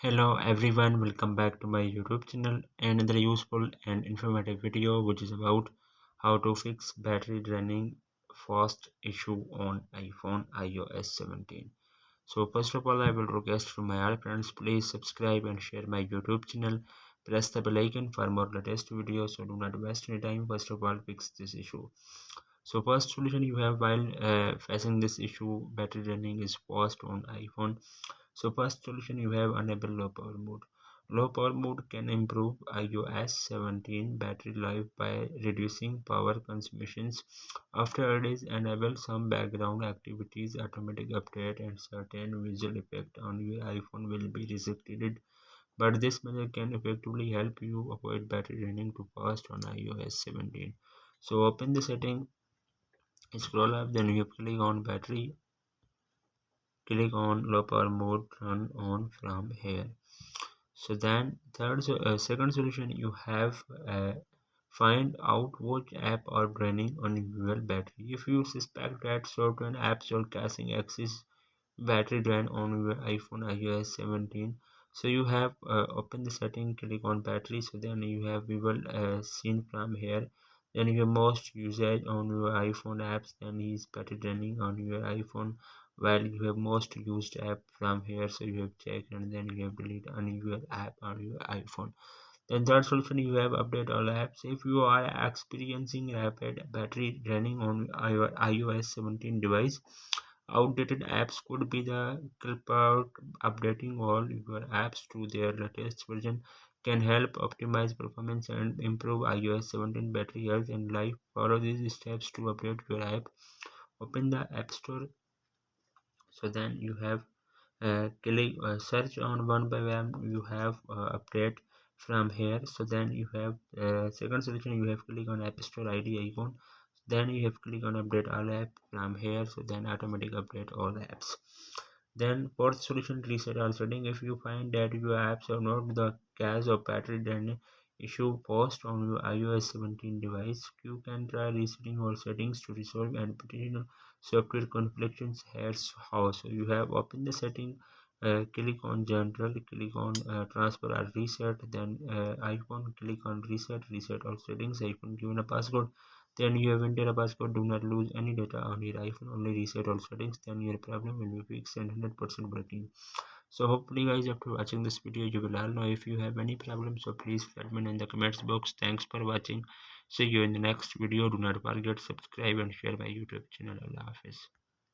Hello everyone, welcome back to my YouTube channel and another useful and informative video which is about how to fix battery draining fast issue on iPhone iOS 17. So first of all, I will request from my all friends, please subscribe and share my YouTube channel. Press the bell icon for more latest videos, so do not waste any time. First of all, fix this issue. So first solution you have while facing this issue, battery draining is fast on iPhone. So first solution you have enable low power mode. Low power mode can improve iOS 17 battery life by reducing power consumptions. After it is enable some background activities, automatic update and certain visual effect on your iPhone will be restricted. But this measure can effectively help you avoid battery draining too fast on iOS 17. So open the setting, scroll up, then you click on battery, click on low power mode, turn on from here. So then second solution you have, find out which app are draining on your battery. If you suspect that certain apps are causing excess battery drain on your iPhone iOS 17, so you have open the setting, click on battery. So then you have we will seen from here, then your most usage on your iPhone apps, then is battery draining on your iPhone, while you have most used app from here, so you have checked and then you have delete on your app on your iPhone. Then third solution you have update all apps. If you are experiencing rapid battery draining on your iOS 17 device, outdated apps could be the culprit. Updating all your apps to their latest version can help optimize performance and improve iOS 17 battery health and life. Follow these steps to update your app. Open the App Store. So then you have click search on one by one. You have update from here. So then you have second solution, you have click on App Store ID icon. Then you have click on update all app from here. So then automatic update all apps. Then fourth solution, reset all setting. If you find that your apps are not the cause of battery drain issue post on your iOS 17 device, you can try resetting all settings to resolve and potential software conflicts. Here's how. So you have open the setting, click on general, click on transfer or reset, then icon, click on reset all settings, icon given a password, then you have entered a password. Do not lose any data on your iPhone, only reset all settings, then your problem will be fixed and 100% working. So hopefully guys, after watching this video you will all know. If you have any problem, so please let me know in the comments box. Thanks for watching. See you in the next video. Do not forget subscribe and share my YouTube channel. Allah Hafiz.